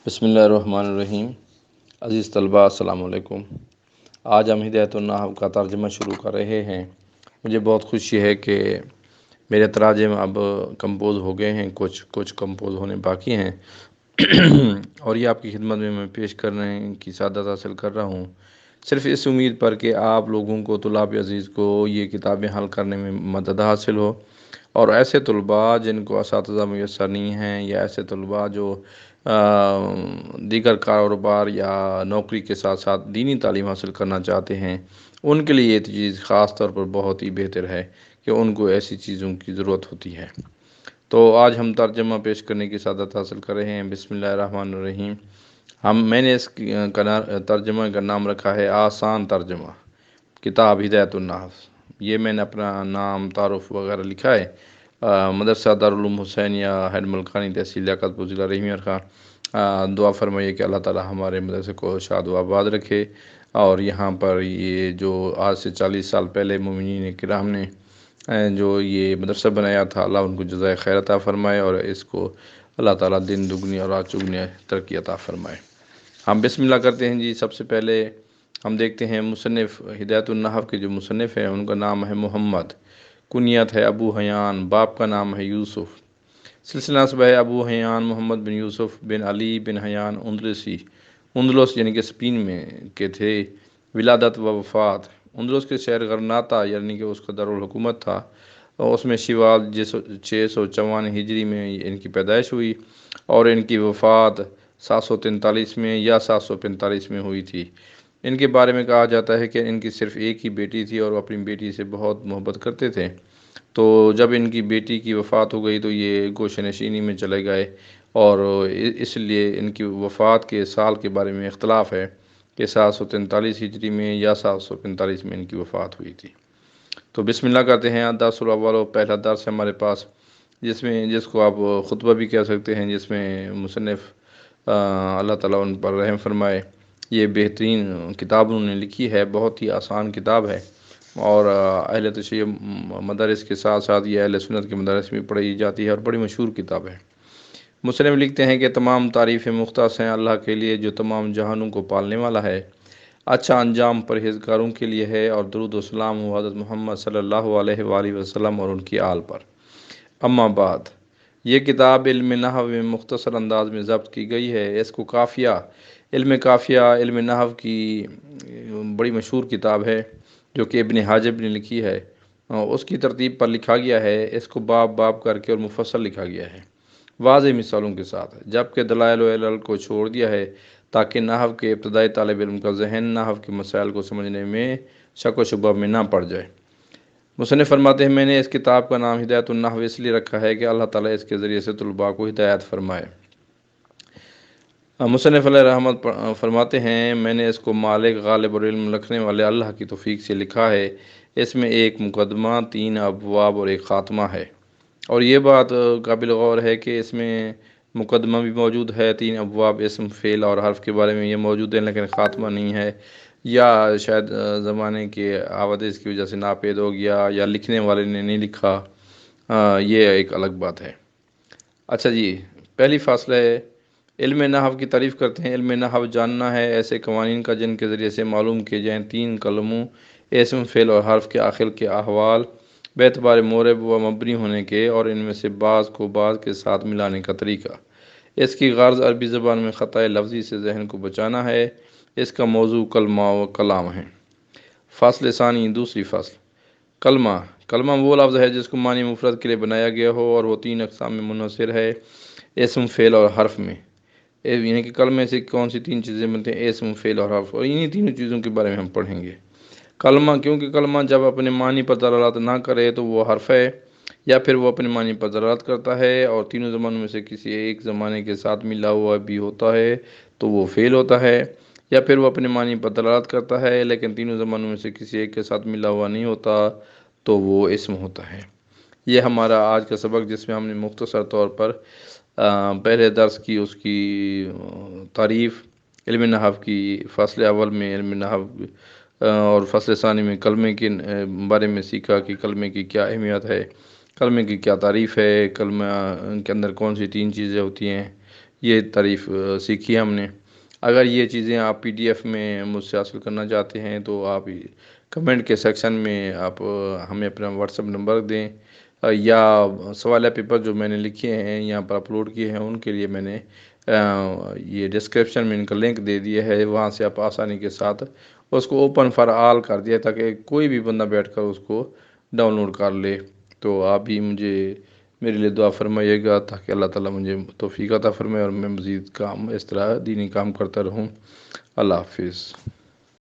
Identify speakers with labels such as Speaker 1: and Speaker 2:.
Speaker 1: بسم اللہ الرحمن الرحیم۔ عزیز طلباء السلام علیکم۔ آج ہم ہدایت النحو کا ترجمہ شروع کر رہے ہیں۔ مجھے بہت خوشی ہے کہ میرے تراجم اب کمپوز ہو گئے ہیں، کچھ کمپوز ہونے باقی ہیں اور یہ آپ کی خدمت میں پیش کرنے کی سعادت حاصل کر رہا ہوں، صرف اس امید پر کہ آپ لوگوں کو، طلاب عزیز کو یہ کتابیں حل کرنے میں مدد حاصل ہو، اور ایسے طلباء جن کو اساتذہ میسر نہیں ہیں، یا ایسے طلباء جو دیگر کاروبار یا نوکری کے ساتھ ساتھ دینی تعلیم حاصل کرنا چاہتے ہیں، ان کے لیے یہ چیز خاص طور پر بہت ہی بہتر ہے کہ ان کو ایسی چیزوں کی ضرورت ہوتی ہے۔ تو آج ہم ترجمہ پیش کرنے کی سعادت حاصل کر رہے ہیں۔ بسم اللہ الرحمن الرحیم۔ میں نے اس ترجمہ کا نام رکھا ہے آسان ترجمہ، کتاب ہدایت النحو۔ یہ میں نے اپنا نام، تعارف وغیرہ لکھا ہے۔ مدرسہ دارالعلوم حسینیہ ہیڈ ملکانی، تحصیل لیاقت پور، ضلع رحیمیہ خان۔ دعا فرمائیے کہ اللہ تعالی ہمارے مدرسے کو شاد و آباد رکھے، اور یہاں پر یہ جو آج سے 40 سال پہلے مومنین کرام نے جو یہ مدرسہ بنایا تھا، اللہ ان کو جزائے خیر عطا فرمائے، اور اس کو اللہ تعالیٰ دن دگنی اور رات چگنی ترقی عطا فرمائے۔ ہم بسم اللہ کرتے ہیں جی۔ سب سے پہلے ہم دیکھتے ہیں مصنف ہدایت النحو کے جو مصنف ہیں، ان کا نام ہے محمد، کنیت ہے ابو حیان، باپ کا نام ہے یوسف۔ سلسلہ نسب ہے ابو حیان محمد بن یوسف بن علی بن حیان اندلسی، اندلس یعنی کہ اسپین میں کے تھے۔ ولادت و وفات، اندلس کے شہر غرناطہ یعنی کہ اس کا دارالحکومت تھا، اور اس میں شوال 654 ہجری میں ان کی پیدائش ہوئی، اور ان کی وفات 743 میں یا 745 میں ہوئی تھی۔ ان کے بارے میں کہا جاتا ہے کہ ان کی صرف ایک ہی بیٹی تھی، اور وہ اپنی بیٹی سے بہت محبت کرتے تھے۔ تو جب ان کی بیٹی کی وفات ہو گئی تو یہ گوشہ نشینی میں چلے گئے، اور اس لیے ان کی وفات کے سال کے بارے میں اختلاف ہے کہ 743 ہجری میں یا 745 میں ان کی وفات ہوئی تھی۔ تو بسم اللہ کرتے ہیں۔ درس الاول، پہلا درس ہے ہمارے پاس، جس کو آپ خطبہ بھی کہہ سکتے ہیں، جس میں مصنف اللہ تعالیٰ ان پر رحم فرمائے، یہ بہترین کتاب انہوں نے لکھی ہے، بہت ہی آسان کتاب ہے، اور اہل تشیع مدارس کے ساتھ ساتھ یہ اہل سنت کے مدارس میں پڑھی جاتی ہے، اور بڑی مشہور کتاب ہے۔ مصنف لکھتے ہیں کہ تمام تعریفیں مختص ہیں اللہ کے لیے جو تمام جہانوں کو پالنے والا ہے۔ اچھا انجام پرہیزگاروں کے لیے ہے، اور درود و سلام ہو حضرت محمد صلی اللہ علیہ وآلہ وسلم اور ان کی آل پر۔ اما بعد، یہ کتاب علم نحو میں مختصر انداز میں ضبط کی گئی ہے۔ اس کو کافیہ علم نحو کی بڑی مشہور کتاب ہے، جو کہ ابن حاجب نے لکھی ہے، اس کی ترتیب پر لکھا گیا ہے۔ اس کو باب باب کر کے اور مفصل لکھا گیا ہے، واضح مثالوں کے ساتھ، جبکہ دلائل و علل کو چھوڑ دیا ہے تاکہ نحو کے ابتدائی طالب علم کا ذہن نحو کے مسائل کو سمجھنے میں شک و شبہ میں نہ پڑ جائے۔ مصنف فرماتے ہیں، میں نے اس کتاب کا نام ہدایت النحو اس لیے رکھا ہے کہ اللہ تعالیٰ اس کے ذریعے سے طلباء کو ہدایت فرمائے۔ مصنف علیہ رحمت فرماتے ہیں، میں نے اس کو مالک، غالب اور علم رکھنے والے اللہ کی توفیق سے لکھا ہے۔ اس میں ایک مقدمہ، 3 ابواب اور ایک خاتمہ ہے، اور یہ بات قابل غور ہے کہ اس میں مقدمہ بھی موجود ہے، 3 ابواب اسم، فعل اور حرف کے بارے میں یہ موجود ہے، لیکن خاتمہ نہیں ہے، یا شاید زمانے کے حوادث کی وجہ سے ناپید ہو گیا، یا لکھنے والے نے نہیں لکھا، یہ ایک الگ بات ہے۔ اچھا جی، پہلی فاصلہ ہے، علم نحو کی تعریف کرتے ہیں۔ علم نحو جاننا ہے ایسے قوانین کا جن کے ذریعے سے معلوم کیے جائیں 3 کلموں اسم، فعل اور حرف کے آخر کے احوال باعتبار مورب و مبنی ہونے کے، اور ان میں سے بعض کو بعض کے ساتھ ملانے کا طریقہ۔ اس کی غرض عربی زبان میں خطۂ لفظی سے ذہن کو بچانا ہے۔ اس کا موضوع کلمہ و کلام ہے۔ فصل ثانی، دوسری فصل، کلمہ وہ لفظ ہے جس کو معنی مفرد کے لیے بنایا گیا ہو، اور وہ 3 اقسام میں منحصر ہے، اسم، فعل اور حرف میں۔ یعنی کہ کلمے سے کون سی 3 چیزیں بنتے ہیں؟ اسم، فعل اور حرف، اور انہی 3 چیزوں کے بارے میں ہم پڑھیں گے۔ کلمہ، کیونکہ کلمہ جب اپنے معنی پر دلالت نہ کرے تو وہ حرف ہے، یا پھر وہ اپنے معنی پر دلالت کرتا ہے اور تینوں زمانوں میں سے کسی ایک زمانے کے ساتھ ملا ہوا بھی ہوتا ہے تو وہ فعل ہوتا ہے، یا پھر وہ اپنے معنی پر دلالت کرتا ہے لیکن تینوں زمانوں میں سے کسی ایک کے ساتھ ملا ہوا نہیں ہوتا تو وہ اسم ہوتا ہے۔ یہ ہمارا آج کا سبق، جس میں ہم نے مختصر طور پر پہلے درس کی اس کی تعریف، علم نحو کی فصل اول میں علم نحو اور فصل ثانی میں کلمے کے بارے میں سیکھا کہ کلمے کی کیا اہمیت ہے، کلمے کی کیا تعریف ہے، کلمہ کے اندر کون سی 3 چیزیں ہوتی ہیں، یہ تعریف سیکھی ہم نے۔ اگر یہ چیزیں آپ PDF میں مجھ سے حاصل کرنا چاہتے ہیں تو آپ کمنٹ کے سیکشن میں آپ ہمیں اپنا WhatsApp نمبر دیں، یا سوالیہ پیپر جو میں نے لکھے ہیں یہاں پر اپلوڈ کیے ہیں ان کے لیے میں نے یہ ڈسکرپشن میں ان کا لنک دے دیا ہے، وہاں سے آپ آسانی کے ساتھ اس کو اوپن فار آل کر دیا تاکہ کوئی بھی بندہ بیٹھ کر اس کو ڈاؤن لوڈ کر لے۔ تو آپ بھی مجھے میرے لیے دعا فرمائیے گا تاکہ اللہ تعالیٰ مجھے توفیق عطا فرمائے اور میں مزید کام اس طرح دینی کام کرتا رہوں۔ اللہ حافظ۔